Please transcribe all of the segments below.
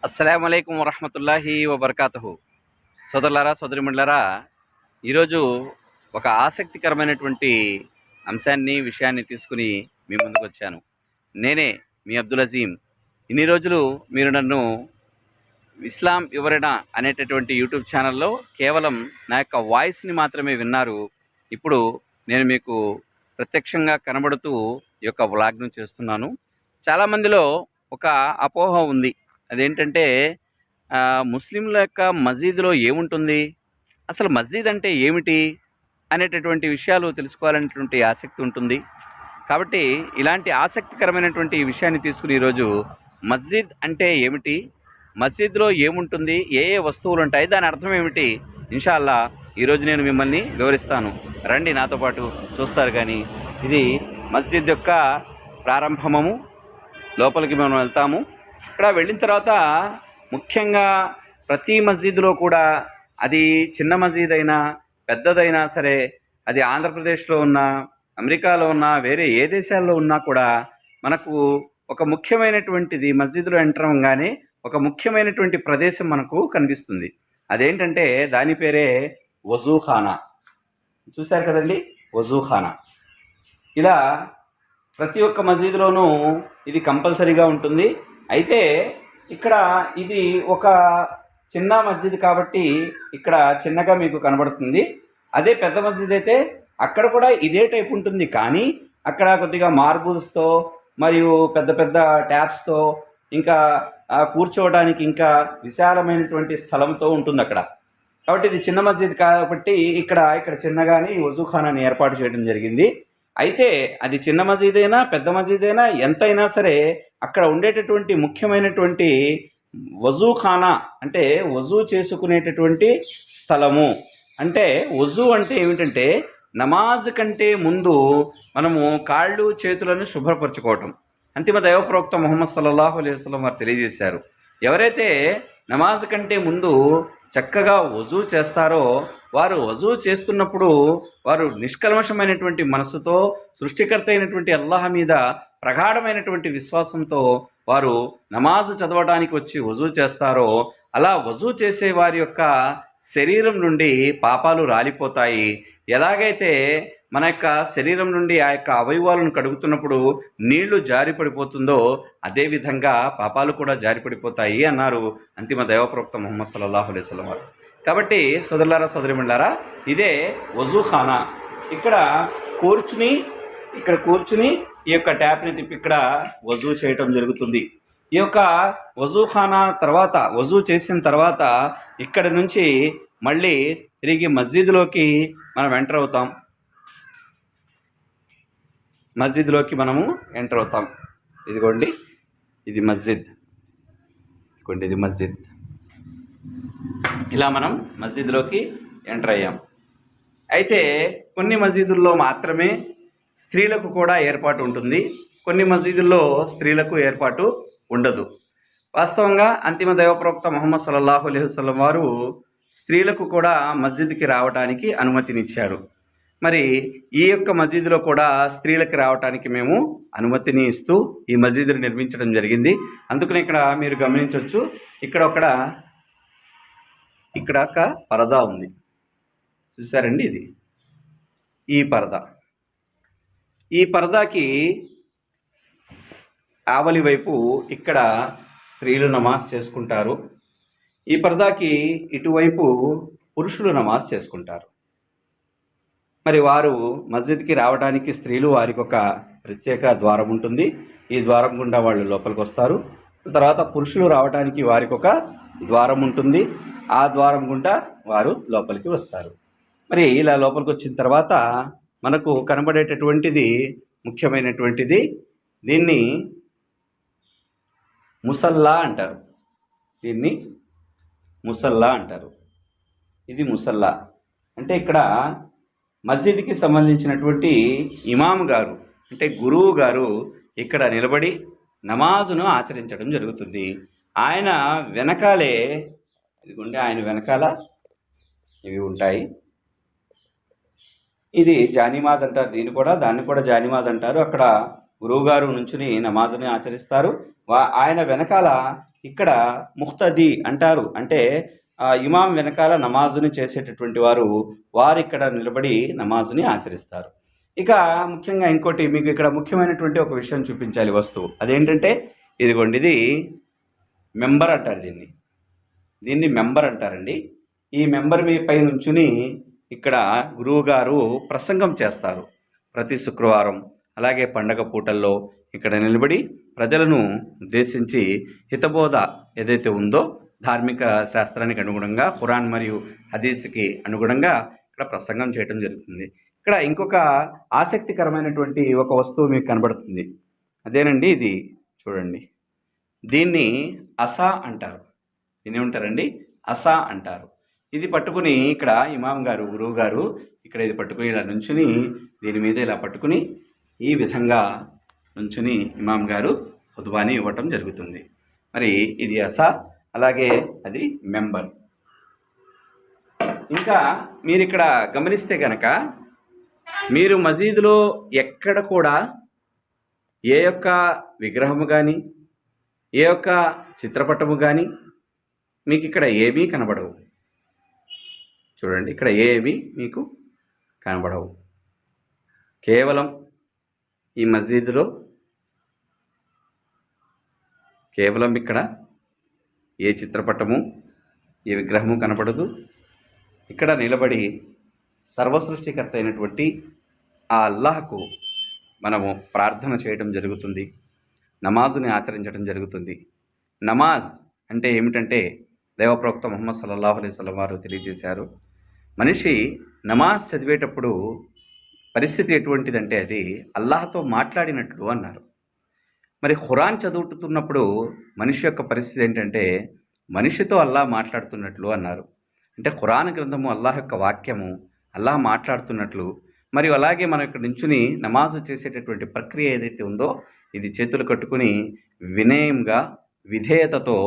అస్సలాముఅలైకుం వరహమతుల్లాహి వబర్కాతుహు. సోదరులారా, సోదరిమండలారా, ఈరోజు ఒక ఆసక్తికరమైనటువంటి విషయాన్ని తీసుకుని మీ ముందుకు వచ్చాను. నేనే మీ అబ్దుల్ అజీం. ఇన్ని రోజులు మీరు నన్ను ఇస్లాం వివరణ అనేటటువంటి యూట్యూబ్ ఛానల్లో కేవలం నా యొక్క వాయిస్ని మాత్రమే విన్నారు. ఇప్పుడు నేను మీకు ప్రత్యక్షంగా కనబడుతూ ఈ యొక్క వ్లాగ్ను చేస్తున్నాను. చాలామందిలో ఒక అపోహ ఉంది. అదేంటంటే ముస్లింల యొక్క మసీదులో ఏముంటుంది, అసలు మస్జిద్ అంటే ఏమిటి అనేటటువంటి విషయాలు తెలుసుకోవాలనేటువంటి ఆసక్తి ఉంటుంది. కాబట్టి ఇలాంటి ఆసక్తికరమైనటువంటి విషయాన్ని తీసుకుని ఈరోజు మస్జిద్ అంటే ఏమిటి, మస్జిద్లో ఏముంటుంది, ఏ ఏ వస్తువులు ఉంటాయి, దాని అర్థం ఏమిటి, ఇన్షాల్లా ఈరోజు నేను మిమ్మల్ని వివరిస్తాను. రండి నాతో పాటు చూస్తారు. కానీ ఇది మస్జిద్ యొక్క ప్రారంభము. లోపలికి మనం వెళ్తాము. ఇక్కడ వెళ్ళిన తర్వాత ముఖ్యంగా ప్రతి మస్జిద్లో కూడా, అది చిన్న మస్జిద్ అయినా పెద్దదైనా సరే, అది ఆంధ్రప్రదేశ్లో ఉన్నా, అమెరికాలో ఉన్నా, వేరే ఏ దేశాల్లో ఉన్నా కూడా మనకు ఒక ముఖ్యమైనటువంటిది మస్జిద్లో ఎంటర్ అవ్వగానే ఒక ముఖ్యమైనటువంటి ప్రదేశం మనకు కనిపిస్తుంది. అదేంటంటే దాని పేరే వజూఖానా. చూశారు కదండి, వజూఖానా. ఇలా ప్రతి ఒక్క మసీదులోనూ ఇది కంపల్సరీగా ఉంటుంది. అయితే ఇక్కడ ఇది ఒక చిన్న మస్జిద్ కాబట్టి ఇక్కడ చిన్నగా మీకు కనబడుతుంది. అదే పెద్ద మస్జిద్ అయితే అక్కడ కూడా ఇదే టైప్ ఉంటుంది, కానీ అక్కడ కొద్దిగా మార్బుల్స్తో మరియు పెద్ద పెద్ద ట్యాప్స్తో, ఇంకా కూర్చోవడానికి ఇంకా విశాలమైనటువంటి స్థలంతో ఉంటుంది అక్కడ. కాబట్టి ఇది చిన్న మస్జిద్ కాబట్టి ఇక్కడ చిన్నగానే ఈ వజూఖానాని ఏర్పాటు చేయడం జరిగింది. అయితే అది చిన్న మసీద్ అయినా పెద్ద మసీద్ అయినా ఎంతైనా సరే అక్కడ ఉండేటటువంటి ముఖ్యమైనటువంటి వజూఖానా అంటే వజూ చేసుకునేటటువంటి స్థలము. అంటే వజూ అంటే ఏమిటంటే నమాజ్ కంటే ముందు మనము కాళ్ళు చేతులను శుభ్రపరచుకోవటం. అంతిమ దైవ ప్రవక్త ముహమ్మద్ సల్లల్లాహు అలైహి వసల్లం వారు తెలియజేశారు, ఎవరైతే నమాజ్ కంటే ముందు చక్కగా వజూ చేస్తారో వారు వజూ చేస్తున్నప్పుడు వారు నిష్కల్మషమైనటువంటి మనసుతో సృష్టికర్త అయినటువంటి అల్లాహ్ మీద ప్రగాఢమైనటువంటి విశ్వాసంతో వారు నమాజు చదవడానికి వచ్చి వజూ చేస్తారో, అలా వజూ చేసే వారి యొక్క శరీరం నుండి పాపాలు రాలిపోతాయి. ఎలాగైతే మన యొక్క శరీరం నుండి ఆ యొక్క అవయవాలను కడుగుతున్నప్పుడు నీళ్లు జారిపడిపోతుందో అదేవిధంగా పాపాలు కూడా జారిపడిపోతాయి అన్నారు అంతిమ దైవప్రవక్త ముహమ్మద్ సల్లల్లాహు అలైహి వసల్లం వారు. కాబట్టి సోదరులారా, సోదరిమణులారా, ఇదే వజూఖానా. ఇక్కడ కూర్చుని ఈ యొక్క ట్యాప్ని తిప్పి ఇక్కడ వజూ చేయటం జరుగుతుంది. ఈ యొక్క వజూఖానా తర్వాత వజూ చేసిన తర్వాత ఇక్కడ నుంచి మళ్ళీ తిరిగి మస్జిద్లోకి మనం ఎంటర్ అవుతాం. ఇదిగోండి, ఇది మస్జిద్. ఇది మస్జిద్. ఇలా మనం మస్జిద్లోకి ఎంటర్ అయ్యాం. అయితే కొన్ని మస్జిదుల్లో మాత్రమే స్త్రీలకు కూడా ఏర్పాటు ఉంటుంది, కొన్ని మస్జిదుల్లో స్త్రీలకు ఏర్పాటు ఉండదు. వాస్తవంగా అంతిమ దైవప్రవక్త ముహమ్మద్ సల్లల్లాహు అలైహి వసల్లం వారు స్త్రీలకు కూడా మస్జిద్కి రావడానికి అనుమతినిచ్చారు. మరి ఈ యొక్క మస్జిద్లో కూడా స్త్రీలకు రావడానికి మేము అనుమతిని ఇస్తూ ఈ మస్జిద్ని నిర్మించడం జరిగింది. అందుకని ఇక్కడ మీరు గమనించవచ్చు, ఇక్కడ ఒక పరదా ఉంది. చూసారండి, ఇది ఈ పరదాకి ఆవలి వైపు ఇక్కడ స్త్రీలు నమాజ్ చేసుకుంటారు. ఈ పరదాకి ఇటువైపు పురుషులు నమాజ్ చేసుకుంటారు. మరి వారు మస్జిద్కి రావడానికి స్త్రీలు వారికి ఒక ప్రత్యేక ద్వారం ఉంటుంది. ఈ ద్వారం గుండా వాళ్ళు లోపలికి వస్తారు. తర్వాత పురుషులు రావడానికి వారికి ఒక ద్వారం ఉంటుంది. ఆ ద్వారం గుండా వారు లోపలికి వస్తారు. మరి ఇలా లోపలికి వచ్చిన తర్వాత మనకు కనబడేటటువంటిది ముఖ్యమైనటువంటిది, దీన్ని ముసల్లా అంటారు. ఇది ముసల్లా అంటే ఇక్కడ మస్జిద్కి సంబంధించినటువంటి ఇమాం గారు అంటే గురువు గారు ఇక్కడ నిలబడి నమాజును ఆచరించడం జరుగుతుంది. ఆయన వెనకాలే, ఇదిగోండి, ఆయన వెనకాల ఇవి ఉంటాయి. ఇది జానిమాజ్ అంటారు, దాన్ని కూడా జానిమాజ్ అంటారు. అక్కడ గురువుగారు నుంచుని నమాజుని ఆచరిస్తారు. ఆయన వెనకాల ఇక్కడ ముఖ్తది అంటారు. అంటే ఇమాం వెనకాల నమాజుని చేసేటటువంటి వారు ఇక్కడ నిలబడి నమాజుని ఆచరిస్తారు. ఇక ముఖ్యంగా ఇంకోటి మీకు ఇక్కడ ముఖ్యమైనటువంటి ఒక విషయం చూపించాలి వస్తువు. అదేంటంటే ఇదిగోండి, ఇది మెంబర్ అంటారు. దీన్ని మెంబర్ అంటారండి. ఈ మెంబర్ మీ పై నుంచుని ఇక్కడ గురువు గారు ప్రసంగం చేస్తారు ప్రతి శుక్రవారం. అలాగే పండగ పూటల్లో ఇక్కడ నిలబడి ప్రజలను ఉద్దేశించి హితబోధ ఏదైతే ఉందో ధార్మిక శాస్త్రానికి అనుగుణంగా, ఖురాన్ మరియు హదీస్కి అనుగుణంగా ఇక్కడ ప్రసంగం చేయడం జరుగుతుంది. ఇక్కడ ఇంకొక ఆసక్తికరమైనటువంటి ఒక వస్తువు మీకు కనబడుతుంది. అదేనండి, ఇది చూడండి. దీన్ని అసా అంటారు. దీన్ని ఏమంటారండి? అసా అంటారు. ఇది పట్టుకుని ఇక్కడ ఇమాం గారు, గురువు గారు ఇక్కడ ఇది పట్టుకుని ఇలా నుంచుని, దీని మీద ఇలా పట్టుకుని ఈ విధంగా నుంచుని ఇమాం గారు ఖుతుబాని ఇవ్వటం జరుగుతుంది. మరి ఇది అసా, అలాగే అది మెంబర్. ఇంకా మీరు ఇక్కడ గమనిస్తే కనుక మీరు మసీదులో ఎక్కడ కూడా ఏ యొక్క విగ్రహము కానీ, ఏ యొక్క చిత్రపటము కానీ మీకు ఇక్కడ ఏమీ కనబడవు. చూడండి, ఇక్కడ ఏమీ మీకు కనబడవు. కేవలం ఈ మసీదులో కేవలం ఇక్కడ ఏ చిత్రపటము, ఏ విగ్రహము కనబడదు. ఇక్కడ నిలబడి సర్వసృష్టికర్త అయినటువంటి ఆ అల్లాహకు మనము ప్రార్థన చేయడం జరుగుతుంది, నమాజుని ఆచరించడం జరుగుతుంది. నమాజ్ అంటే ఏమిటంటే దైవప్రవక్త ముహమ్మద్ సల్లల్లాహు అలైహి వసల్లం వారు తెలియజేశారు, మనిషి నమాజ్ చదివేటప్పుడు పరిస్థితి ఎటువంటిదంటే అది అల్లాహతో మాట్లాడినట్లు అన్నారు. మరి ఖురాన్ చదువుతున్నప్పుడు మనిషి యొక్క పరిస్థితి ఏంటంటే మనిషితో అల్లాహ్ మాట్లాడుతున్నట్లు అన్నారు. అంటే ఖురాన్ గ్రంథము అల్లాహ్ యొక్క వాక్యము, అల్లాహ్ మాట్లాడుతున్నట్లు. మరియు అలాగే మనం ఇక్కడ నుంచుని నమాజు చేసేటటువంటి ప్రక్రియ ఏదైతే ఉందో ఇది చేతులు కట్టుకుని వినయంగా, విధేయతతో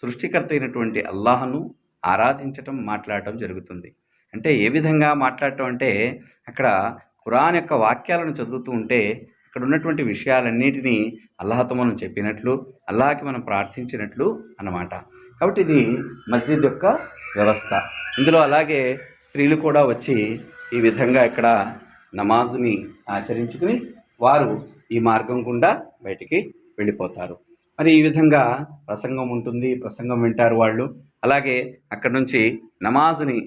సృష్టికర్త అయినటువంటి అల్లాహను ఆరాధించటం, మాట్లాడటం జరుగుతుంది. అంటే ఏ విధంగా మాట్లాడటం అంటే అక్కడ ఖురాన్ యొక్క వాక్యాలను చదువుతూ ఉంటే అక్కడ ఉన్నటువంటి విషయాలన్నిటినీ అల్లాహతో మనం చెప్పినట్లు, అల్లాహకి మనం ప్రార్థించినట్లు అన్నమాట. కాబట్టి ఇది మస్జిద్ యొక్క వ్యవస్థ. ఇందులో అలాగే స్త్రీలు కూడా వచ్చి ఈ విధంగా ఇక్కడ నమాజుని ఆచరించుకుని వారు ఈ మార్గం గుండా బయటికి వెళ్ళిపోతారు. మరి ఈ విధంగా ప్రసంగం ఉంటుంది, ప్రసంగం వింటారు వాళ్ళు. అలాగే అక్కడ నుంచి నమాజుని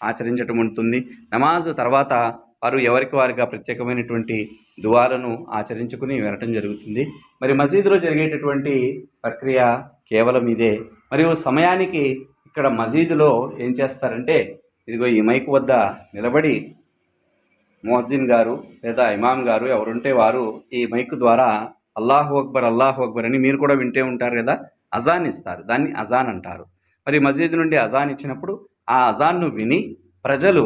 ఆచరించటం ఉంటుంది. నమాజు తర్వాత వారు ఎవరికి వారిగా ప్రత్యేకమైనటువంటి దువాలను ఆచరించుకుని వెళ్ళటం జరుగుతుంది. మరి మసీదులో జరిగేటటువంటి ప్రక్రియ కేవలం ఇదే. మరియు సమయానికి ఇక్కడ మసీదులో ఏం చేస్తారంటే ఇదిగో ఈ మైక్ వద్ద నిలబడి ముఅజ్జిన్ గారు లేదా ఇమాం గారు ఎవరుంటే వారు ఈ మైక్ ద్వారా అల్లాహు అక్బర్, అల్లాహు అక్బర్ అని మీరు కూడా వింటే ఉంటారు కదా, అజాన్ ఇస్తారు. దాన్ని అజాన్ అంటారు. మరి మసీదు నుండి అజాన్ ఇచ్చినప్పుడు ఆ అజాన్ను విని ప్రజలు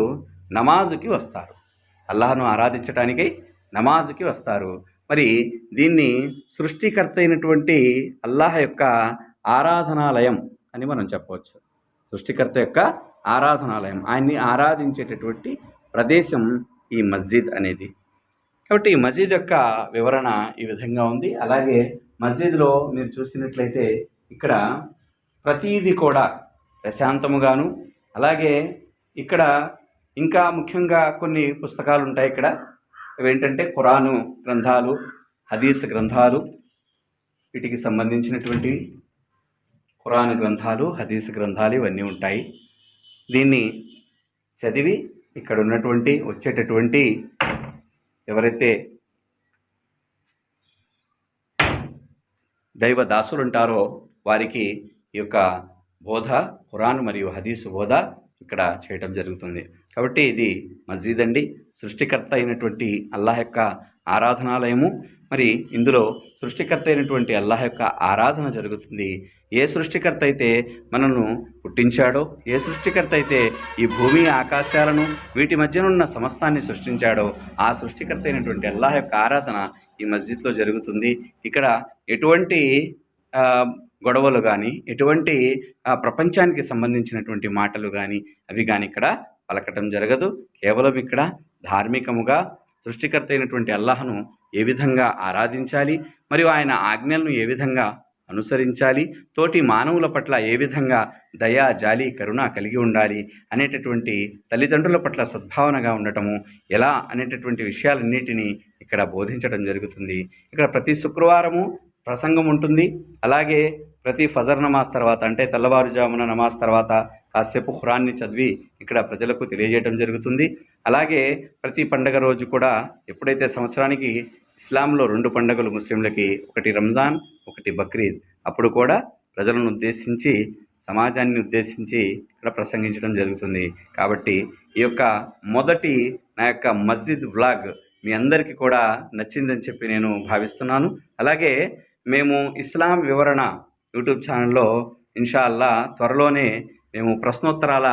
నమాజుకి వస్తారు, అల్లాహను ఆరాధించడానికి నమాజుకి వస్తారు. మరి దీన్ని సృష్టికర్త అయినటువంటి అల్లాహ్ యొక్క ఆరాధనాలయం అని మనం చెప్పవచ్చు. సృష్టికర్త యొక్క ఆరాధనాలయం, ఆయన్ని ఆరాధించేటటువంటి ప్రదేశం ఈ మస్జిద్ అనేది. కాబట్టి ఈ మస్జిద్ యొక్క వివరణ ఈ విధంగా ఉంది. అలాగే మస్జిద్లో మీరు చూసినట్లయితే ఇక్కడ ప్రతీది కూడా ప్రశాంతముగాను, అలాగే ఇక్కడ ఇంకా ముఖ్యంగా కొన్ని పుస్తకాలు ఉంటాయి. ఇక్కడ ఇవేంటంటే ఖురాను గ్రంథాలు, హదీస్ గ్రంథాలు, వీటికి సంబంధించినటువంటి ఖురాను గ్రంథాలు, హదీస్ గ్రంథాలు ఇవన్నీ ఉంటాయి. దీన్ని చదివి ఇక్కడ ఉన్నటువంటి వచ్చేటటువంటి ఎవరైతే దైవ దాసులు ఉంటారో వారికి ఈ యొక్క బోధ, ఖురాన్ మరియు హదీసు బోధ ఇక్కడ చేయటం జరుగుతుంది. కాబట్టి ఇది మస్జిద్ అండి, సృష్టికర్త అయినటువంటి అల్లాహ్ యొక్క ఆరాధనాలయము. మరి ఇందులో సృష్టికర్త అయినటువంటి అల్లాహ్ యొక్క ఆరాధన జరుగుతుంది. ఏ సృష్టికర్త అయితే మనను పుట్టించాడో, ఏ సృష్టికర్త అయితే ఈ భూమి ఆకాశాలను వీటి మధ్యనున్న సమస్తాన్ని సృష్టించాడో ఆ సృష్టికర్త అయినటువంటి అల్లాహ్ యొక్క ఆరాధన ఈ మస్జిద్లో జరుగుతుంది. ఇక్కడ ఎటువంటి గొడవలు కానీ, ఎటువంటి ప్రపంచానికి సంబంధించినటువంటి మాటలు కానీ అవి కానీ ఇక్కడ పలకటం జరగదు. కేవలం ఇక్కడ ధార్మికముగా సృష్టికర్త అయినటువంటి అల్లాహను ఏ విధంగా ఆరాధించాలి, మరియు ఆయన ఆజ్ఞలను ఏ విధంగా అనుసరించాలి, తోటి మానవుల పట్ల ఏ విధంగా దయ, జాలి, కరుణ కలిగి ఉండాలి అనేటటువంటి, తల్లిదండ్రుల పట్ల సద్భావనగా ఉండటము ఎలా అనేటటువంటి విషయాలన్నిటినీ ఇక్కడ బోధించడం జరుగుతుంది. ఇక్కడ ప్రతి శుక్రవారము ప్రసంగం ఉంటుంది. అలాగే ప్రతి ఫజర్ నమాజ్ తర్వాత, అంటే తెల్లవారుజామున నమాజ్ తర్వాత కాసేపు ఖురాన్ని చదివి ఇక్కడ ప్రజలకు తెలియజేయడం జరుగుతుంది. అలాగే ప్రతి పండగ రోజు కూడా, ఎప్పుడైతే సంవత్సరానికి ఇస్లాంలో 2 పండుగలు ముస్లింలకి, ఒకటి రంజాన్, ఒకటి బక్రీద్, అప్పుడు కూడా ప్రజలను ఉద్దేశించి, సమాజాన్ని ఉద్దేశించి ఇక్కడ ప్రసంగించడం జరుగుతుంది. కాబట్టి ఈ యొక్క మొదటి నా యొక్క మస్జిద్ వ్లాగ్ మీ అందరికీ కూడా నచ్చిందని చెప్పి నేను భావిస్తున్నాను. అలాగే మేము ఇస్లాం వివరణ యూట్యూబ్ ఛానల్లో ఇన్షా అల్లా త్వరలోనే మేము ప్రశ్నోత్తరాల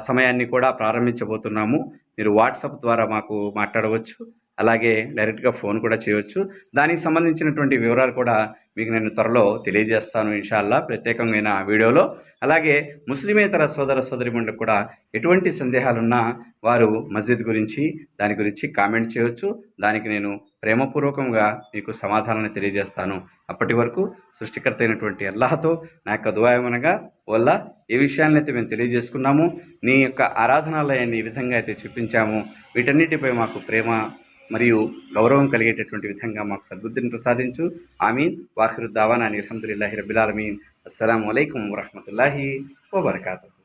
సమయాన్ని కూడా ప్రారంభించబోతున్నాము. మీరు వాట్సాప్ ద్వారా మాకు మాట్లాడవచ్చు, అలాగే డైరెక్ట్గా ఫోన్ కూడా చేయవచ్చు. దానికి సంబంధించినటువంటి వివరాలు కూడా మీకు నేను త్వరలో తెలియజేస్తాను ఇన్షా అల్లా ప్రత్యేకమైన వీడియోలో. అలాగే ముస్లిమేతర సోదర సోదరిమణులకు కూడా ఎటువంటి సందేహాలున్నా వారు మస్జిద్ గురించి, దాని గురించి కామెంట్ చేయవచ్చు. దానికి నేను ప్రేమపూర్వకంగా మీకు సమాధానాన్ని తెలియజేస్తాను. అప్పటి వరకు సృష్టికర్త అయినటువంటి అల్లాహతో నా యొక్క దుఆయమనగా, వల్ల ఏ విషయాలనైతే మేము తెలియజేసుకున్నామో, నీ యొక్క ఆరాధనాలయాన్ని ఈ విధంగా అయితే చూపించాము, వీటన్నిటిపై మాకు ప్రేమ మరియు గౌరవం కలిగేటటువంటి విధంగా మాకు సద్బుద్ధిని ప్రసాదించు. ఆమీన్. వాఖిరు దావానా అల్హమ్దులిల్లాహి రబ్బిల్ ఆలమీన్. అస్సలాము అలైకుం వరహ్మతుల్లాహి వబరకాతుహు.